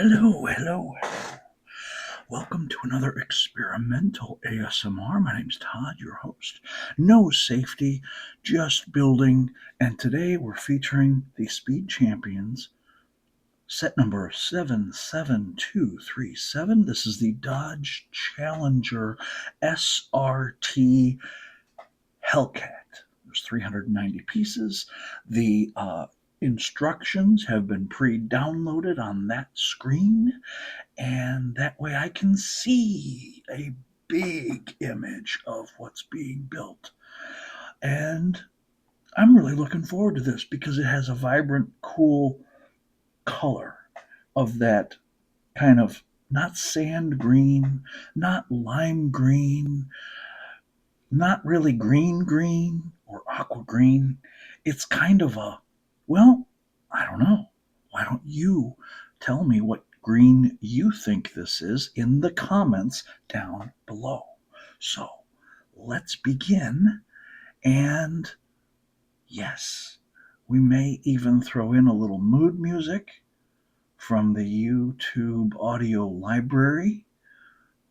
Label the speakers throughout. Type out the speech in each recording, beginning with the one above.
Speaker 1: Hello, hello, hello. Welcome to another experimental ASMR. My name's Todd, your host. No safety, just building. And today we're featuring the Speed Champions, set number 77237. This is the Dodge Challenger SRT Hellcat. There's 390 pieces. The instructions have been pre-downloaded on that screen, and that way I can see a big image of what's being built. And I'm really looking forward to this because it has a vibrant, cool color of that kind of not sand green, not lime green, not really green or aqua green. It's kind of well, I don't know. Why don't you tell me what green you think this is in the comments down below? So let's begin. And yes, we may even throw in a little mood music from the YouTube audio library,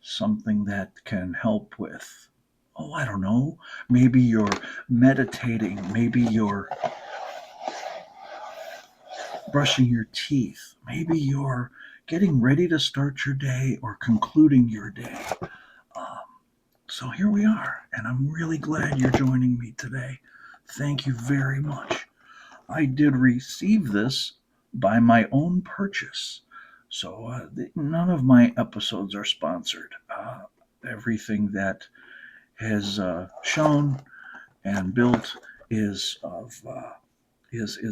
Speaker 1: something that can help with, I don't know, maybe you're meditating, maybe you're brushing your teeth, maybe you're getting ready to start your day or concluding your day. So here we are, and I'm really glad you're joining me today. Thank you very much. I did receive this by my own purchase, so none of my episodes are sponsored. Everything that has shown and built is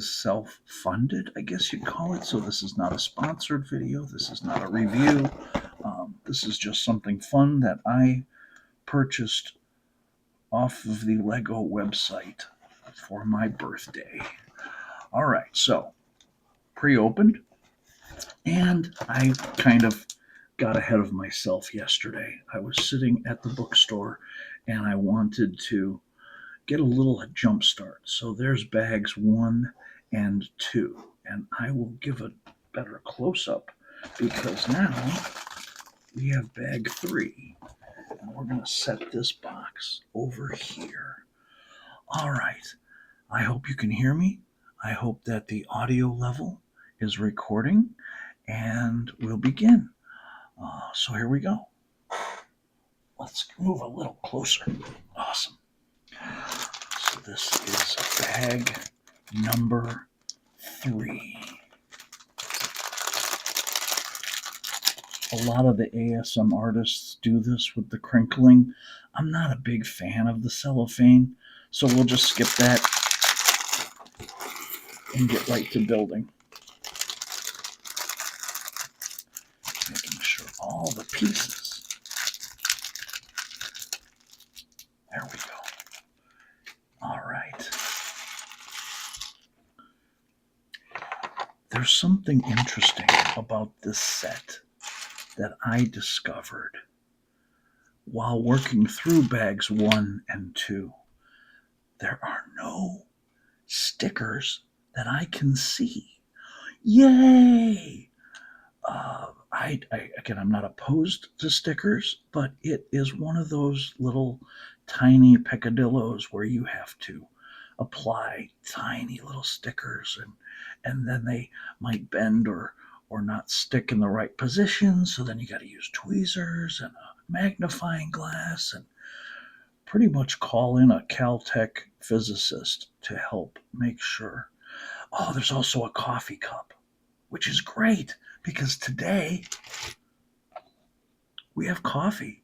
Speaker 1: self-funded, I guess you'd call it. So this is not a sponsored video. This is not a review. This is just something fun that I purchased off of the Lego website for my birthday. All right, so pre-opened, and I kind of got ahead of myself yesterday. I was sitting at the bookstore, and I wanted to get a little jump start. So there's bags 1 and 2, and I will give a better close-up because now we have bag 3, and we're going to set this box over here. All right, I hope you can hear me. I hope that the audio level is recording, and we'll begin. So here we go. Let's move a little closer. Awesome. So this is bag number 3. A lot of the ASM artists do this with the crinkling. I'm not a big fan of the cellophane, so we'll just skip that and get right to building. Making sure all the pieces. There we go. All right. There's something interesting about this set that I discovered while working through bags 1 and 2. There are no stickers that I can see. Yay! I'm not opposed to stickers, but it is one of those little tiny peccadillos where you have to apply tiny little stickers, and then they might bend or not stick in the right position. So then you got to use tweezers and a magnifying glass and pretty much call in a Caltech physicist to help make sure. Oh, there's also a coffee cup, which is great because today we have coffee.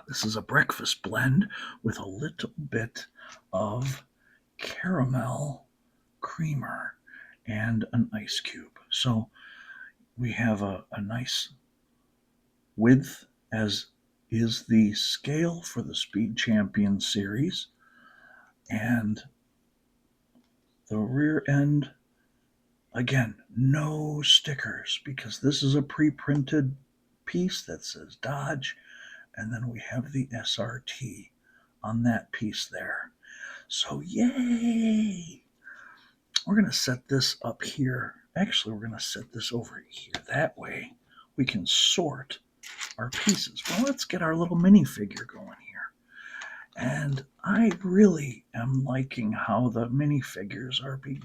Speaker 1: This is a breakfast blend with a little bit of caramel creamer and an ice cube. So we have a nice width, as is the scale for the Speed Champion series, and the rear end, again, no stickers because this is a pre-printed piece that says Dodge, and then we have the SRT on that piece there. So yay! We're going to set this up here. Actually, we're going to set this over here. That way we can sort our pieces. Well, let's get our little minifigure going here. And I really am liking how the minifigures are being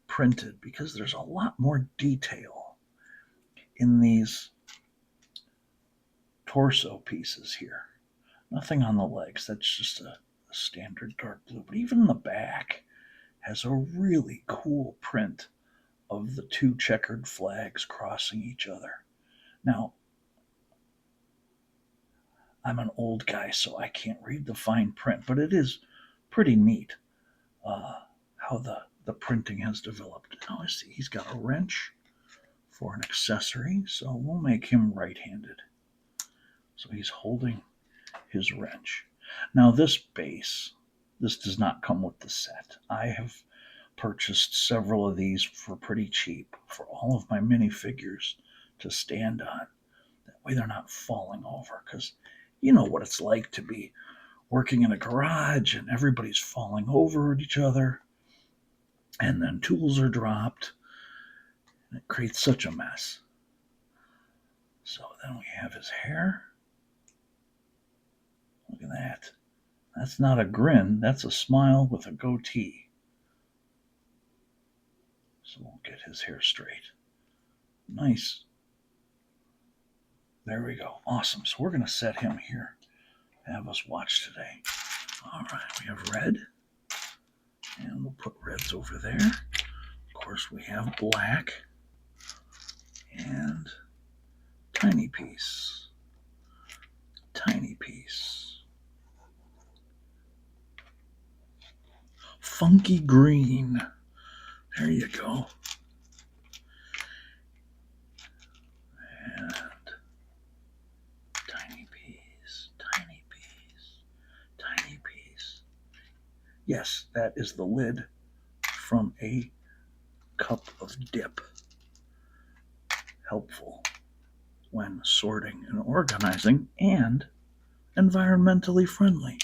Speaker 1: printed because there's a lot more detail in these torso pieces here. Nothing on the legs, that's just a standard dark blue. But even the back has a really cool print of the two checkered flags crossing each other. Now, I'm an old guy, so I can't read the fine print, but it is pretty neat how the printing has developed. Now, I see he's got a wrench for an accessory, so we'll make him right-handed. So he's holding his wrench. Now, this base, this does not come with the set. I have purchased several of these for pretty cheap for all of my minifigures to stand on. That way they're not falling over, because you know what it's like to be working in a garage and everybody's falling over at each other, and then tools are dropped, and it creates such a mess. So then we have his hair. Look at that. That's not a grin, that's a smile with a goatee. So we'll get his hair straight. Nice. There we go. Awesome. So we're going to set him here. Have us watch today. All right. We have red. And we'll put reds over there. Of course, we have black. And tiny piece. Tiny piece. Funky green. There you go. And tiny piece, tiny piece, tiny piece. Yes, that is the lid from a cup of dip. Helpful when sorting and organizing, and environmentally friendly,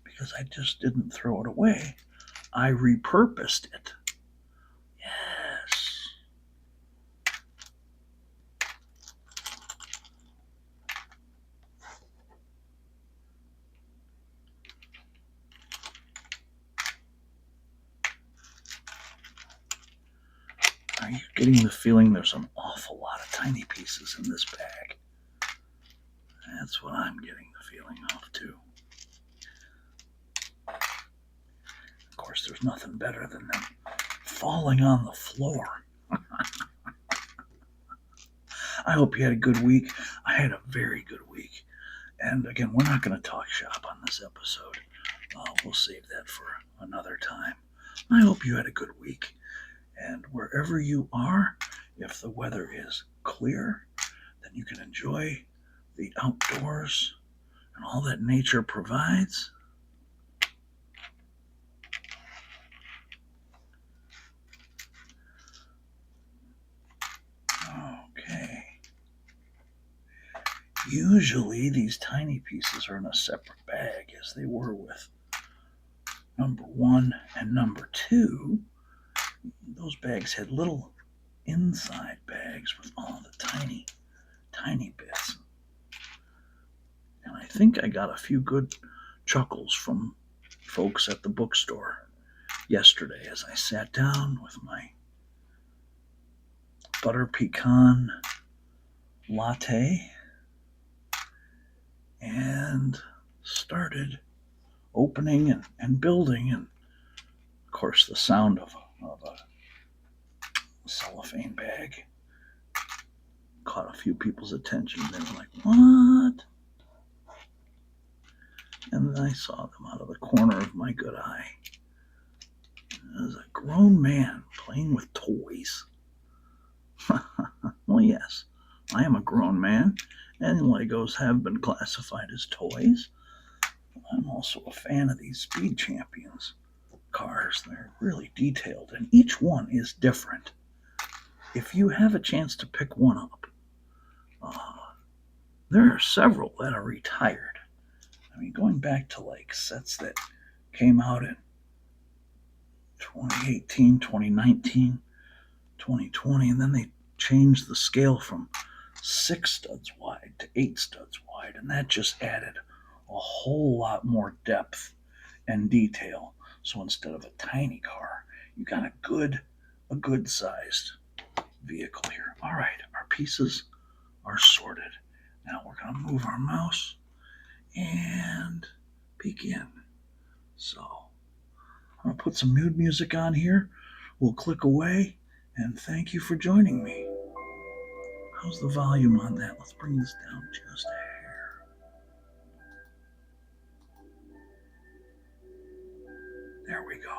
Speaker 1: because I just didn't throw it away. I repurposed it. Yes. Are you getting the feeling there's an awful lot of tiny pieces in this bag? That's what I'm getting the feeling of, too. Of course, there's nothing better than them falling on the floor. I hope you had a good week. I had a very good week. And again, we're not going to talk shop on this episode. We'll save that for another time. I hope you had a good week. And wherever you are, if the weather is clear, then you can enjoy the outdoors and all that nature provides. Okay. Usually these tiny pieces are in a separate bag, as they were with number 1 and number 2. Those bags had little inside bags with all the tiny, tiny bits. And I think I got a few good chuckles from folks at the bookstore yesterday as I sat down with my butter pecan latte and started opening and building. And of course, the sound of a cellophane bag caught a few people's attention. They were like, "What?" And then I saw them out of the corner of my good eye. There's a grown man playing with toys. Well, yes, I am a grown man, and Legos have been classified as toys. I'm also a fan of these Speed Champions cars. They're really detailed, and each one is different. If you have a chance to pick one up, there are several that are retired. I mean, going back to like sets that came out in 2018, 2019, 2020, and then they changed the scale from 6 studs wide to 8 studs wide, and that just added a whole lot more depth and detail. So instead of a tiny car, you got a good sized vehicle here. All right, our pieces are sorted. Now we're going to move our mouse and begin. So I'm going to put some mood music on here. We'll click away, and thank you for joining me. How's the volume on that? Let's bring this down just a hair. There we go.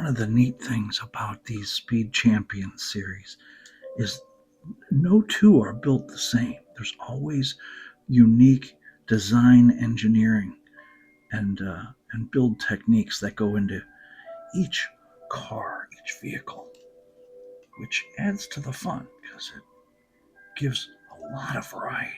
Speaker 1: one of the neat things about these Speed Champions series is no two are built the same. There's always unique design engineering and build techniques that go into each car, each vehicle, which adds to the fun because it gives a lot of variety.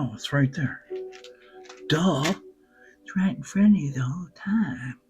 Speaker 1: Oh, it's right there. Duh. It's right in front of you the whole time.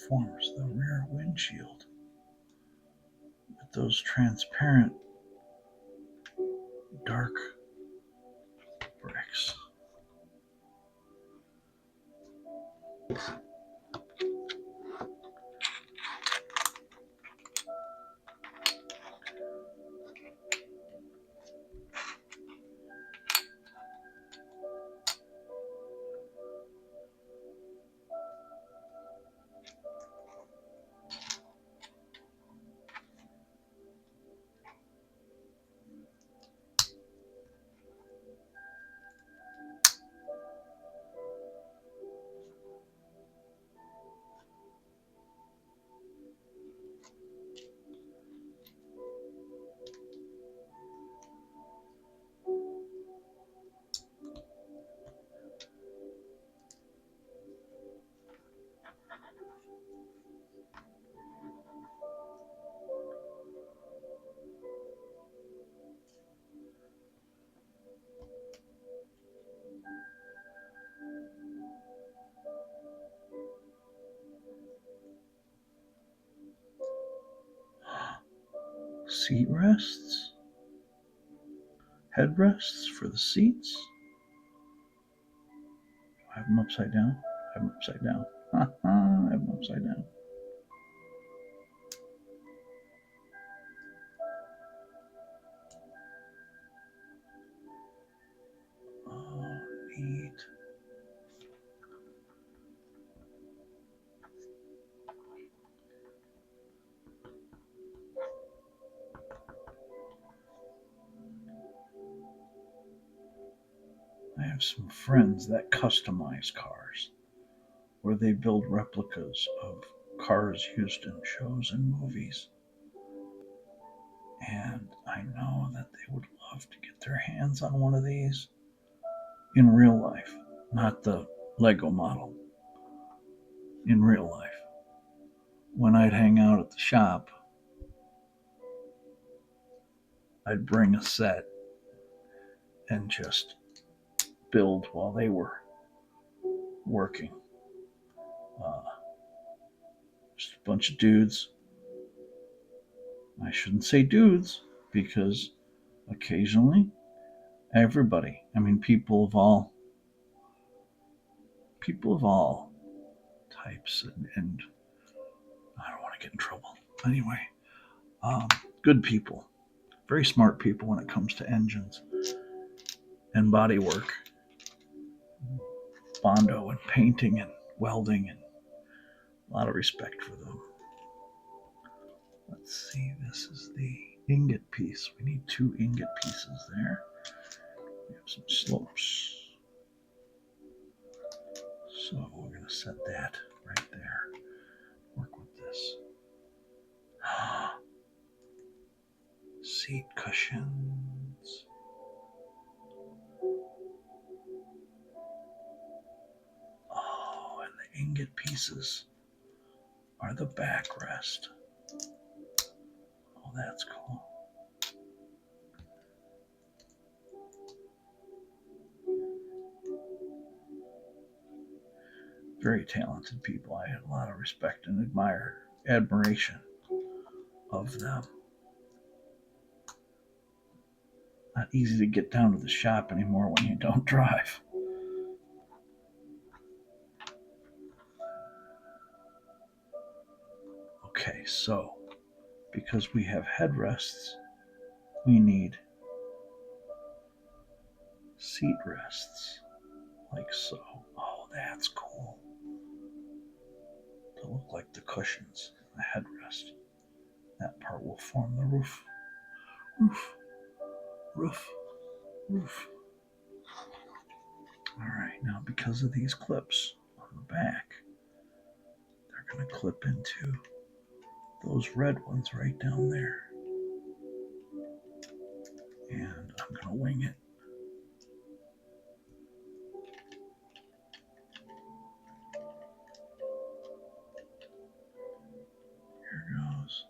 Speaker 1: forms the rear windshield with those transparent dark bricks. Seat rests, headrests for the seats. I have them upside down. I have them upside down. I have them upside down. Oh, neat. I have some friends that customize cars, where they build replicas of cars used in shows and movies. And I know that they would love to get their hands on one of these in real life, not the Lego model, in real life. When I'd hang out at the shop, I'd bring a set and just build while they were working. Just a bunch of dudes. I shouldn't say dudes because occasionally everybody, I mean people of all types, and I don't want to get in trouble. Anyway, good people, very smart people when it comes to engines and body work, bondo and painting and welding, and a lot of respect for them. Let's see, this is the ingot piece. We need 2 ingot pieces there. We have some slopes. So we're going to set that right there. Work with this. Seat cushions. Oh, and the ingot pieces are the backrest. Oh, that's cool. Very talented people. I had a lot of respect and admiration of them. Not easy to get down to the shop anymore when you don't drive. Okay, so because we have headrests, we need seat rests, like so. Oh, that's cool. To look like the cushions, the headrest. That part will form the roof. Roof. All right, now because of these clips on the back, they're going to clip into those red ones right down there. And I'm going to wing it. Here goes.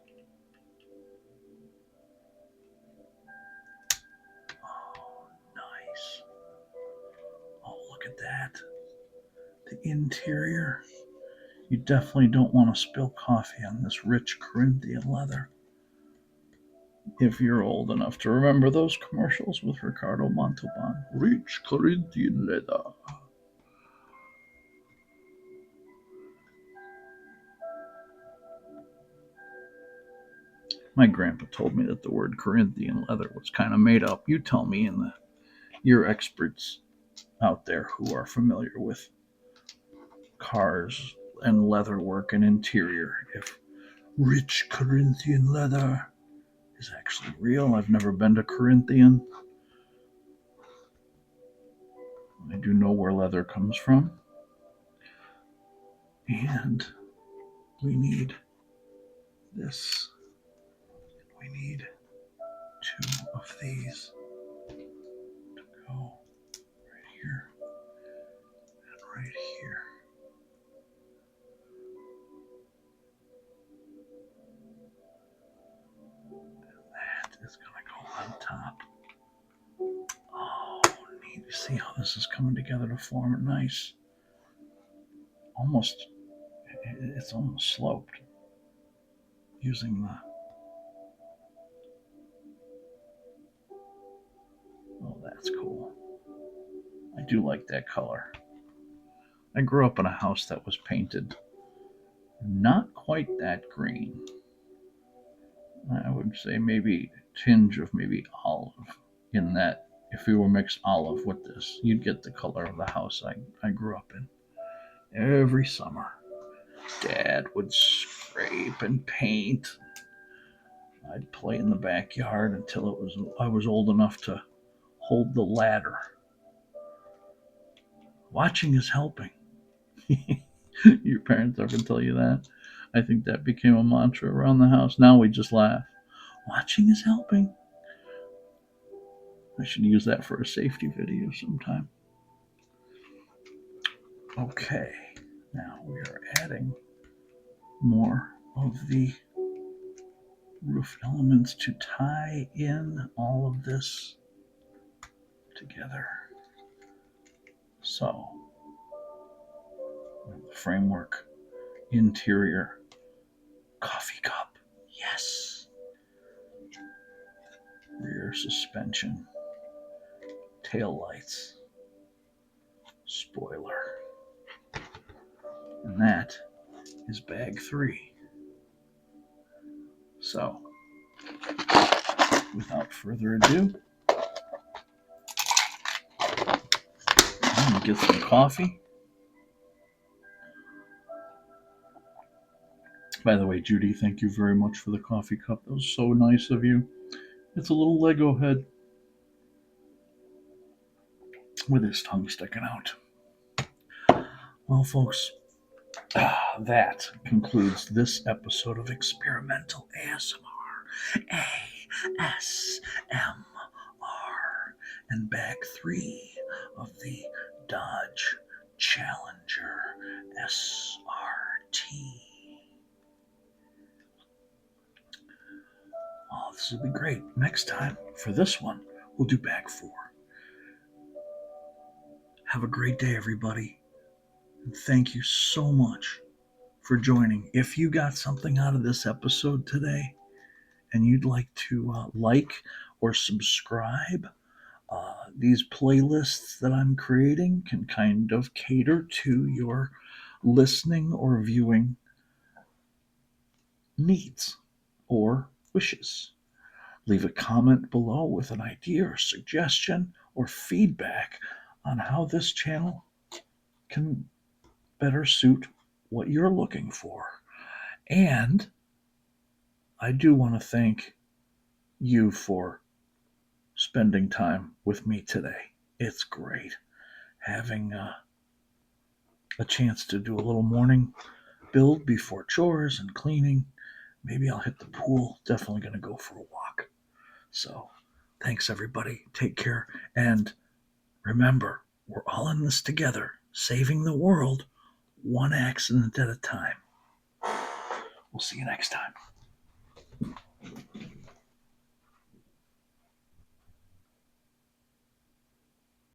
Speaker 1: Oh, nice. Oh, look at that. The interior. You definitely don't want to spill coffee on this rich Corinthian leather. If you're old enough to remember those commercials with Ricardo Montalban. Rich Corinthian leather. My grandpa told me that the word Corinthian leather was kind of made up. You tell me, and you're experts out there who are familiar with cars and leather work and interior, if rich Corinthian leather is actually real. I've never been to Corinthian. I do know where leather comes from. And we need this. We need 2 of these to go right here and right here. And that is going to go on top. Oh, neat. You see how this is coming together to form a nice, it's almost sloped using the, oh, that's cool. I do like that color. I grew up in a house that was painted not quite that green. I would say maybe a tinge of maybe olive in that. If you were mixed olive with this, you'd get the color of the house I grew up in. Every summer, Dad would scrape and paint. I'd play in the backyard until I was old enough to hold the ladder. Watching is helping. Your parents ever tell you that? I think that became a mantra around the house. Now we just laugh. Watching is helping. I should use that for a safety video sometime. Okay, now we are adding more of the roof elements to tie in all of this together. So, the framework, interior, coffee cup, yes. Rear suspension, tail lights, spoiler. And that is bag 3. So, without further ado, I'm going to get some coffee. By the way, Judy, thank you very much for the coffee cup. That was so nice of you. It's a little Lego head with his tongue sticking out. Well, folks, that concludes this episode of Experimental ASMR. ASMR. And bag 3 of the Dodge Challenger SRT. Oh, this will be great. Next time, for this one, we'll do bag 4. Have a great day, everybody. And thank you so much for joining. If you got something out of this episode today and you'd like to like or subscribe, these playlists that I'm creating can kind of cater to your listening or viewing needs or wishes. Leave a comment below with an idea or suggestion or feedback on how this channel can better suit what you're looking for. And I do want to thank you for spending time with me today. It's great having a chance to do a little morning build before chores and cleaning. Maybe I'll hit the pool. Definitely going to go for a walk. So thanks, everybody. Take care. And remember, we're all in this together, saving the world one accident at a time. We'll see you next time.